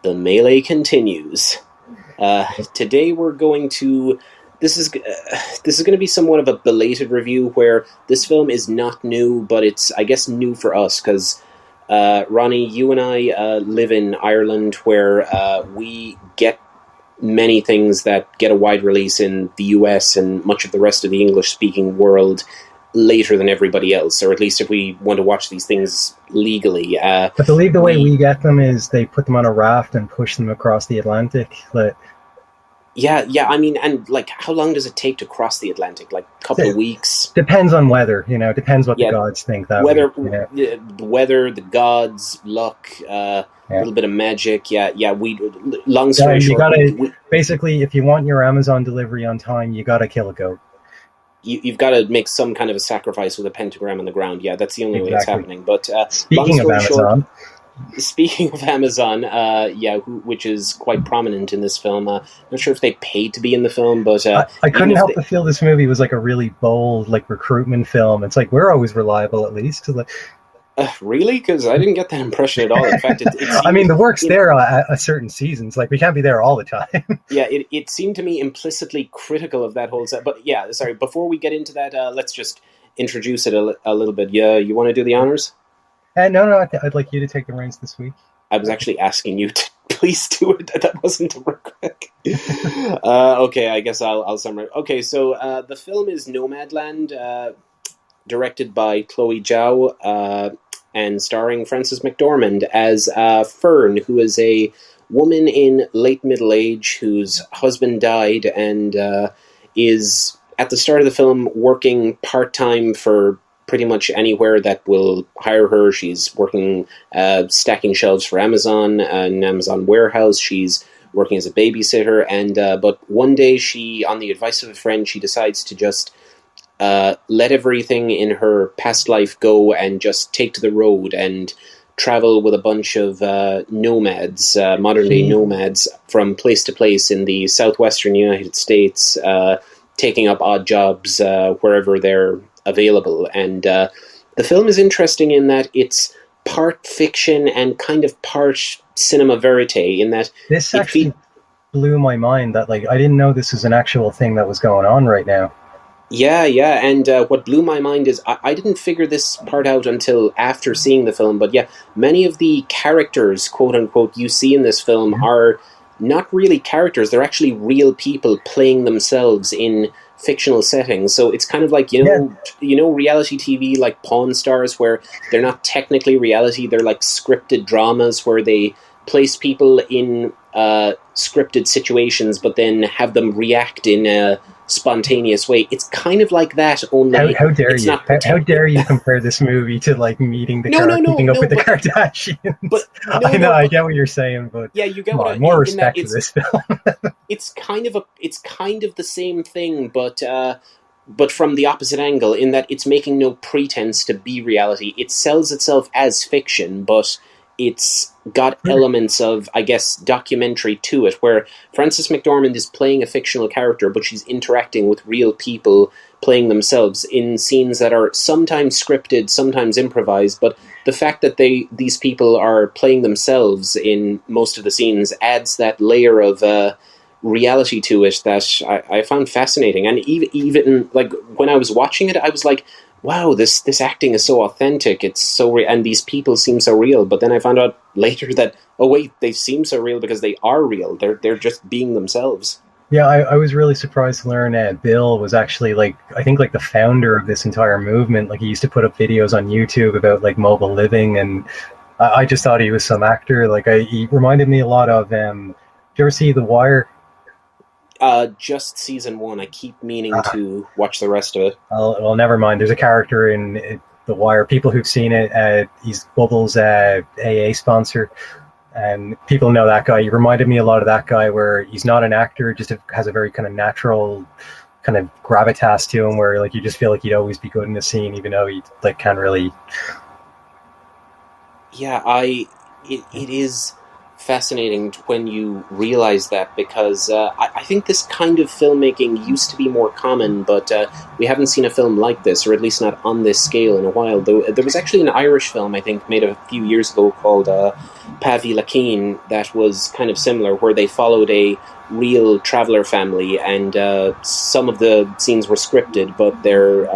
The melee continues. Today we're going to. This is going to be somewhat of a belated review, where this film is not new, but it's, I guess, new for us because Ronnie, you and I live in Ireland, where we get many things that get a wide release in the US and much of the rest of the English-speaking world later than everybody else, or at least if we want to watch these things legally. I believe the way we get them is they put them on a raft and push them across the Atlantic. Yeah, I mean, and like, how long does it take to cross the Atlantic? Like a couple of weeks? Depends on weather, depends what the gods think that weather, week, the weather, the gods, luck, a little bit of magic. Long story short, basically, if you want your Amazon delivery on time, you gotta kill a goat. You've got to make some kind of a sacrifice with a pentagram on the ground. Yeah, that's the only way it's happening. But speaking of Amazon, which is quite prominent in this film. Not sure if they paid to be in the film, but I couldn't help but feel this movie was like a really bold, like, recruitment film. It's like, we're always reliable, at least. Really? Because I didn't get that impression at all. In fact, it seemed, I mean, the work's there at certain seasons. Like, we can't be there all the time. Yeah, it seemed to me implicitly critical of that whole set. But yeah, sorry, before we get into that, let's just introduce it a little bit. Yeah, you want to do the honors? No, I'd like you to take the reins this week. I was actually asking you to please do it. That wasn't a request. Okay, I guess I'll summarize. Okay, so the film is Nomadland, directed by Chloe Zhao, and starring Frances McDormand as Fern, who is a woman in late middle age whose husband died and is, at the start of the film, working part-time for pretty much anywhere that will hire her. She's working stacking shelves for Amazon, an Amazon warehouse. She's working as a babysitter, and but one day she, on the advice of a friend, she decides to just let everything in her past life go and just take to the road and travel with a bunch of nomads, modern-day nomads, from place to place in the southwestern United States, taking up odd jobs wherever they're available. And the film is interesting in that it's part fiction and kind of part cinema verite, in that this actually blew my mind. That, like, I didn't know this was an actual thing that was going on right now. Yeah, and what blew my mind is I didn't figure this part out until after seeing the film, but yeah, many of the characters, quote-unquote, you see in this film are not really characters. They're actually real people playing themselves in fictional settings. So it's kind of like, you know, reality TV, like Pawn Stars, where they're not technically reality, they're like scripted dramas where they place people in scripted situations but then have them react in a spontaneous way. It's kind of like that, only how dare you? How dare you compare this movie to, like, meeting the keeping up with the Kardashians? But I get what you're saying, but yeah, you get more respect for this film. It's kind of the same thing, but from the opposite angle, in that it's making no pretense to be reality. It sells itself as fiction, but it's got elements of, I guess, documentary to it, where Frances McDormand is playing a fictional character, but she's interacting with real people playing themselves in scenes that are sometimes scripted, sometimes improvised, but the fact that these people are playing themselves in most of the scenes adds that layer of reality to it that I found fascinating. And even like, when I was watching it, I was like, wow, this acting is so authentic. It's so real, and these people seem so real. But then I found out later that, oh wait, they seem so real because they are real. They're just being themselves. Yeah, I was really surprised to learn that Bill was actually, like, I think, like, the founder of this entire movement. Like, he used to put up videos on YouTube about, like, mobile living, and I just thought he was some actor. Like, he reminded me a lot of. Did you ever see The Wire? Just season 1. I keep meaning to watch the rest of it. Well, never mind. There's a character in The Wire. People who've seen it, he's Bubbles' AA sponsor, and people know that guy. He reminded me a lot of that guy, where he's not an actor, just has a very kind of natural kind of gravitas to him, where, like, you just feel like he'd always be good in the scene, even though he, like, can't really. Yeah, it is fascinating when you realize that, because I think this kind of filmmaking used to be more common, but we haven't seen a film like this, or at least not on this scale, in a while. Though there was actually an Irish film, I think, made a few years ago called Pavi Lakeen that was kind of similar, where they followed a real traveller family, and some of the scenes were scripted, but they're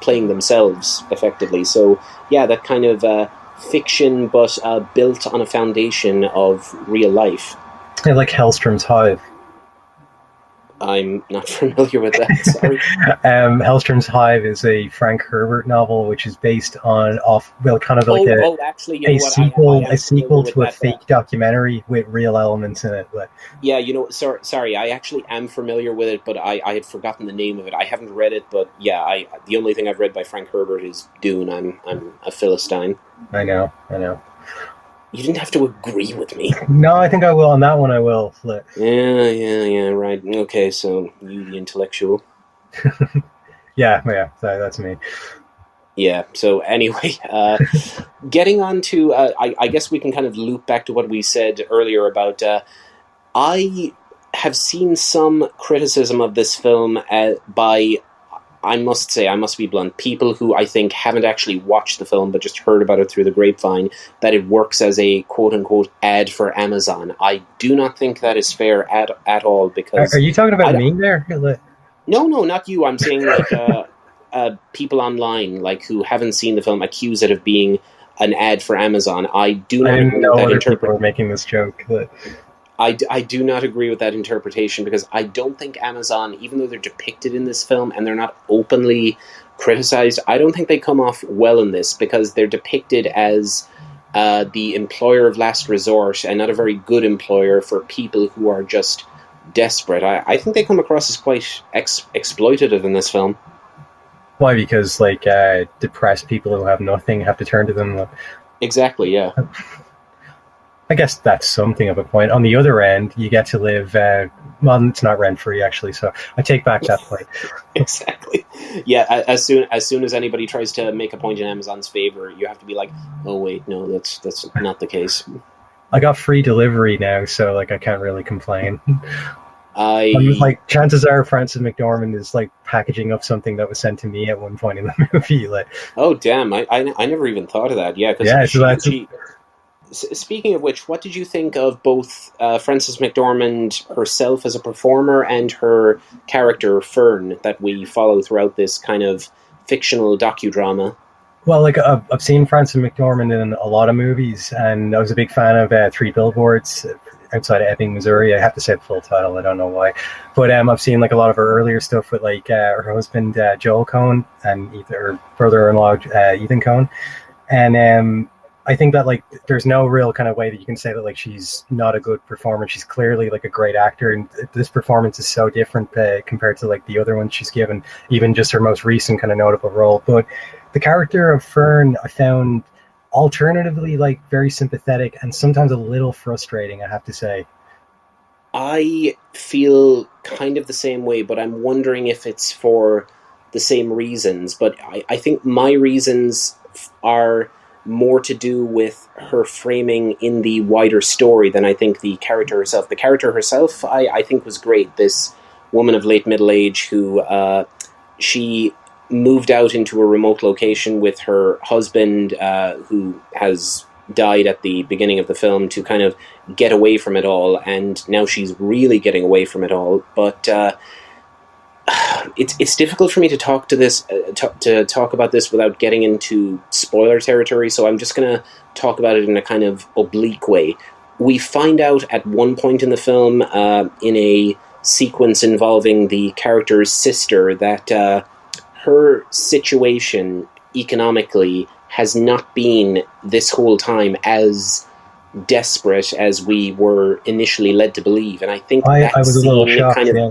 playing themselves effectively. So yeah, that kind of fiction, but built on a foundation of real life. I like Hellstrom's Hive. I'm not familiar with that, sorry. Hellstrom's Hive is a Frank Herbert novel, which is based on kind of like actually, you know a what? sequel to a fake documentary with real elements in it. But yeah, you know, sorry, I actually am familiar with it, but I had forgotten the name of it. I haven't read it, but yeah, the only thing I've read by Frank Herbert is Dune. I'm a Philistine. I know. You didn't have to agree with me. No, I think I will. On that one, I will. Yeah, right. Okay, so you the intellectual. yeah, that's me. Yeah, so anyway, getting on to, I guess we can kind of loop back to what we said earlier about, I have seen some criticism of this film by, I must say, I must be blunt, people who I think haven't actually watched the film but just heard about it through the grapevine, that it works as a quote-unquote ad for Amazon. I do not think that is fair at all, because... Are you talking about me there? No, not you. I'm saying, like, people online, like, who haven't seen the film accuse it of being an ad for Amazon. I do not agree with that interpretation. People are making this joke, but... I do not agree with that interpretation, because I don't think Amazon, even though they're depicted in this film and they're not openly criticized, I don't think they come off well in this, because they're depicted as the employer of last resort and not a very good employer for people who are just desperate. I think they come across as quite exploitative in this film. Why? Because like depressed people who have nothing have to turn to them. Exactly, yeah. I guess that's something of a point. On the other end, you get to live, well, it's not rent-free, actually, so I take back that point. Exactly. Yeah, as soon as anybody tries to make a point in Amazon's favor, you have to be like, oh, wait, no, that's not the case. I got free delivery now, so, like, I can't really complain. Like, chances are Frances McDormand is, like, packaging up something that was sent to me at one point in the movie. Like, oh, damn, I never even thought of that, yeah. Yeah, Speaking of which, what did you think of both Frances McDormand herself as a performer and her character, Fern, that we follow throughout this kind of fictional docudrama? Well, like, I've seen Frances McDormand in a lot of movies, and I was a big fan of Three Billboards Outside of Ebbing, Missouri. I have to say the full title, I don't know why. But I've seen like a lot of her earlier stuff with like her husband, Joel Coen, and her brother-in-law, Ethan Coen. And I think that like there's no real kind of way that you can say that like she's not a good performer. She's clearly like a great actor, and this performance is so different compared to like the other ones she's given, even just her most recent kind of notable role. But the character of Fern, I found alternatively like very sympathetic and sometimes a little frustrating, I have to say. I feel kind of the same way, but I'm wondering if it's for the same reasons. But I think my reasons are more to do with her framing in the wider story than I think the character herself. The character herself, I think, was great. This woman of late middle age who she moved out into a remote location with her husband, who has died at the beginning of the film, to kind of get away from it all, and now she's really getting away from it all. But it's difficult for me to talk about this without getting into spoiler territory, so I'm just going to talk about it in a kind of oblique way. We find out at one point in the film, in a sequence involving the character's sister, that her situation economically has not been this whole time as desperate as we were initially led to believe, and I think I was a little shocked, yeah.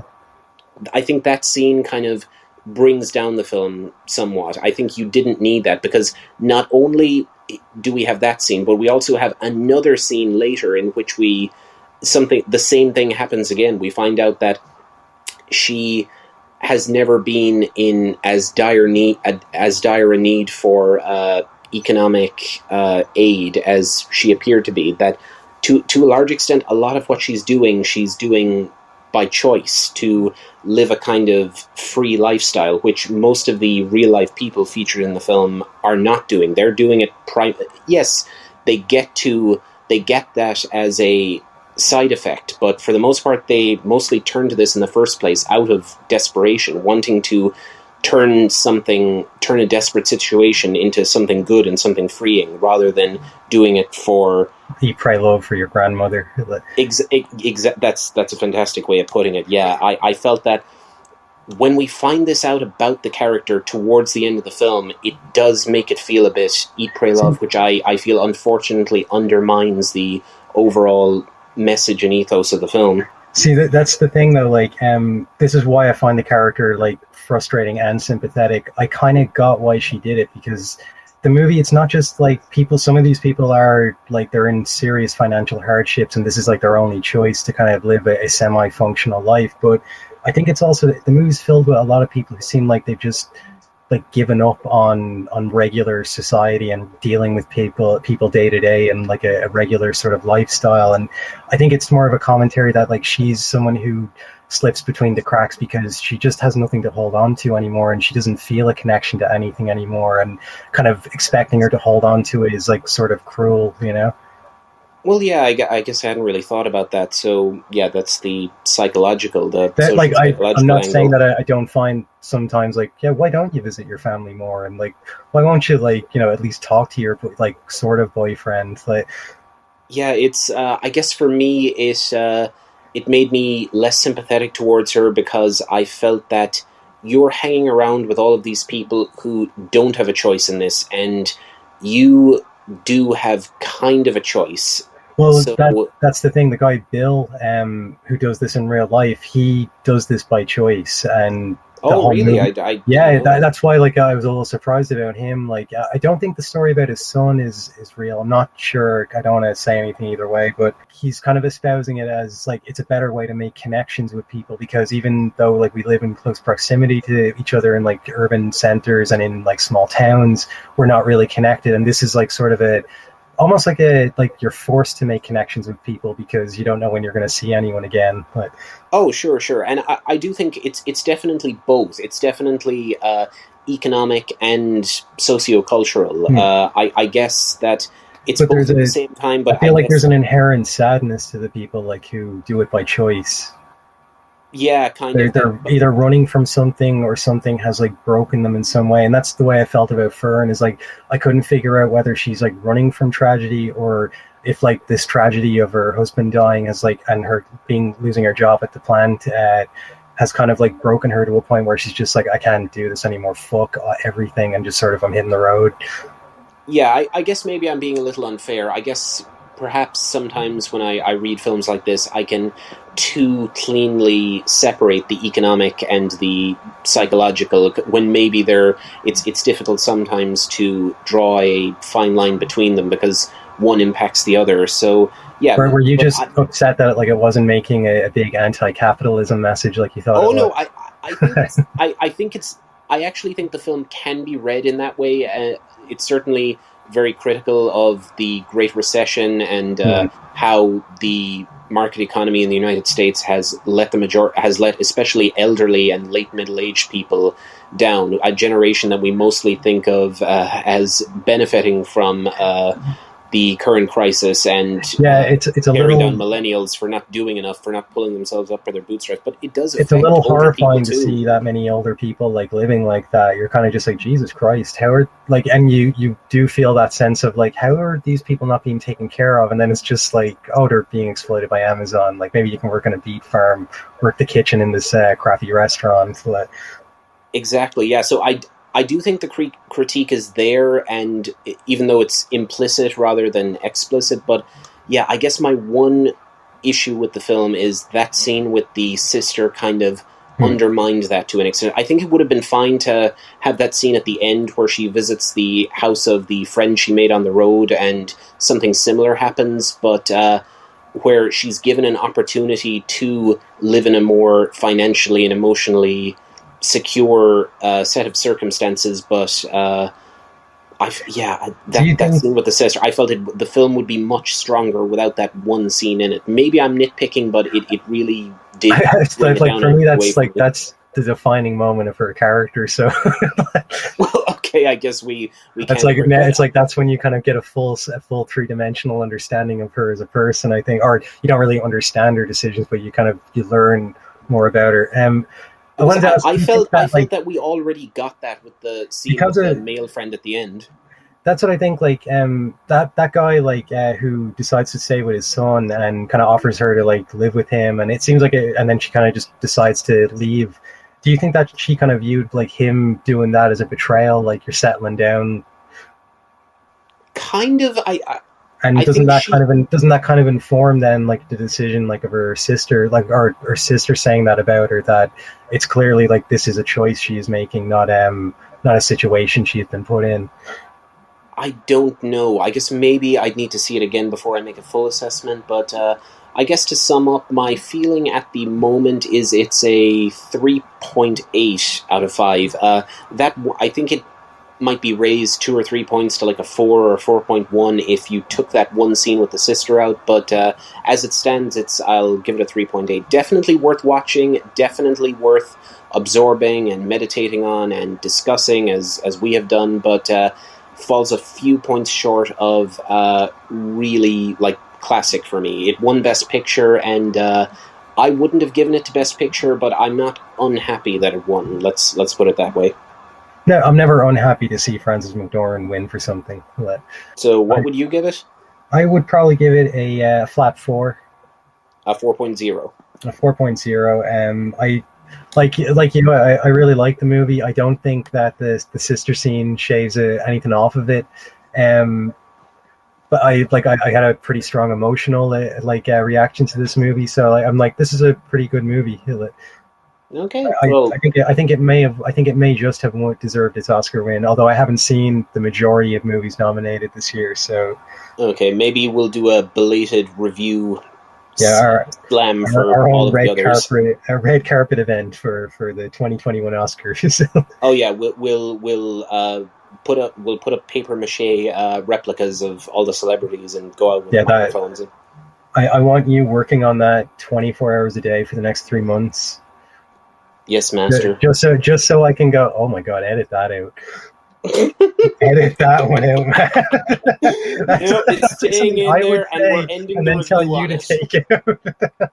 I think that scene kind of brings down the film somewhat. I think you didn't need that, because not only do we have that scene, but we also have another scene later in which the same thing happens again. We find out that she has never been in as dire a need for economic aid as she appeared to be. That to a large extent, a lot of what she's doing by choice, to live a kind of free lifestyle, which most of the real life people featured in the film are not doing. They're doing it yes, they get that as a side effect, but for the most part, they mostly turn to this in the first place out of desperation, wanting to turn a desperate situation into something good and something freeing, rather than doing it for eat, pray, love for your grandmother. That's a fantastic way of putting it. Yeah, I felt that when we find this out about the character towards the end of the film, it does make it feel a bit eat, pray, love, which I feel unfortunately undermines the overall message and ethos of the film. See, that's the thing though, like, this is why I find the character, like, frustrating and sympathetic. I kind of got why she did it, because the movie, it's not just like some of these people are like, they're in serious financial hardships and this is like their only choice to kind of live a semi-functional life, but I think it's also, the movie's filled with a lot of people who seem like they've just like given up on regular society and dealing with people day to day and like a regular sort of lifestyle. And I think it's more of a commentary that like she's someone who slips between the cracks because she just has nothing to hold on to anymore, and she doesn't feel a connection to anything anymore, and kind of expecting her to hold on to it is like sort of cruel, you know? Well, yeah, I guess I hadn't really thought about that. So, yeah, that's the psychological, I'm not saying that I don't find sometimes, like, yeah, why don't you visit your family more? And, like, why won't you, like, you know, at least talk to your, like, sort of boyfriend? Like, yeah, it's, I guess for me, it made me less sympathetic towards her, because I felt that you're hanging around with all of these people who don't have a choice in this, and you do have kind of a choice. Well, so, that's the thing. The guy Bill, who does this in real life, he does this by choice. And really? That's why, like, I was a little surprised about him. Like, I don't think the story about his son is real. I'm not sure. I don't want to say anything either way, but he's kind of espousing it as like it's a better way to make connections with people, because even though like we live in close proximity to each other in like urban centers and in like small towns, we're not really connected. And this is like sort of almost like you're forced to make connections with people because you don't know when you're going to see anyone again. But sure, and I do think it's definitely both. It's definitely economic and sociocultural. I guess that it's both at the same time. But I feel like there's an inherent sadness to the people like who do it by choice. Yeah, kind of. They're either running from something or something has like broken them in some way. And that's the way I felt about Fern, is like I couldn't figure out whether she's like running from tragedy, or if like this tragedy of her husband dying has like, and her losing her job at the plant has kind of like broken her to a point where she's just like, I can't do this anymore, fuck everything, and just sort of I'm hitting the road. Yeah, I guess maybe I'm being a little unfair. I guess perhaps sometimes when I read films like this, I can too cleanly separate the economic and the psychological, when maybe it's difficult sometimes to draw a fine line between them because one impacts the other. So yeah, were you just upset that like it wasn't making a big anti-capitalism message like you thought? Oh no, I actually think the film can be read in that way. It's certainly very critical of the Great Recession and how the market economy in the United States has let especially elderly and late middle-aged people down, a generation that we mostly think of as benefiting from the current crisis, and it's a tearing little down millennials for not doing enough, for not pulling themselves up by their bootstraps. But it does. It's a little horrifying to see that many older people like living like that. You're kind of just like, Jesus Christ, how are like, and you do feel that sense of like, how are these people not being taken care of? And then it's just like, oh, they're being exploited by Amazon. Like maybe you can work on a beet farm, work the kitchen in this crappy restaurant. Exactly. Yeah. So I do think the critique is there, and even though it's implicit rather than explicit, but yeah, I guess my one issue with the film is that scene with the sister kind of undermined that to an extent. I think it would have been fine to have that scene at the end where she visits the house of the friend she made on the road and something similar happens, but where she's given an opportunity to live in a more financially and emotionally secure set of circumstances, but That scene with the sister, I felt the film would be much stronger without that one scene in it. Maybe I'm nitpicking, but it really did bring it like down for me, away from me. that's the defining moment of her character. So Well, okay, I guess we it's can agree. it's like that's when you kind of get a full 3-dimensional understanding of her as a person, I think. Or you don't really understand her decisions, but you learn more about her. I felt that we already got that with the scene with the male friend at the end. That's what I think. Like that guy who decides to stay with his son and kind of offers her to like live with him, and it seems like and then she kind of just decides to leave. Do you think that she kind of viewed like him doing that as a betrayal, like you're settling down? Kind of. Doesn't that kind of inform then like the decision like of her sister, like or her sister saying that about her, that it's clearly like this is a choice she is making, not a situation she's been put in? I don't know. I guess maybe I'd need to see it again before I make a full assessment, but I guess to sum up, my feeling at the moment is it's a 3.8 out of 5. I think it might be raised 2 or 3 points to like a 4 or 4.1 if you took that one scene with the sister out, but as it stands, I'll give it a 3.8. Definitely worth watching, definitely worth absorbing and meditating on and discussing as we have done, but falls a few points short of really like classic for me. It won Best Picture, and I wouldn't have given it to Best Picture, but I'm not unhappy that it won. Let's put it that way. No, I'm never unhappy to see Frances McDormand win for something. So what would you give it? I would probably give it a flat 4. A 4.0. A 4.0. I really like the movie. I don't think that the sister scene shaves anything off of it. But I had a pretty strong emotional reaction to this movie. So I'm like, this is a pretty good movie. Okay. I think it may just have deserved its Oscar win. Although I haven't seen the majority of movies nominated this year. So okay, maybe we'll do a belated review. Yeah, slam for our all of the others. A red carpet event for the 2021 Oscars. Oh yeah, we'll put up paper mache replicas of all the celebrities and go out with microphones. I want you working on that 24 hours a day for the next 3 months. Yes, master. Just so I can go, oh my god, edit that out. Edit that one out, man. It's staying in there, and we're ending the review on it. Tell you to take it out.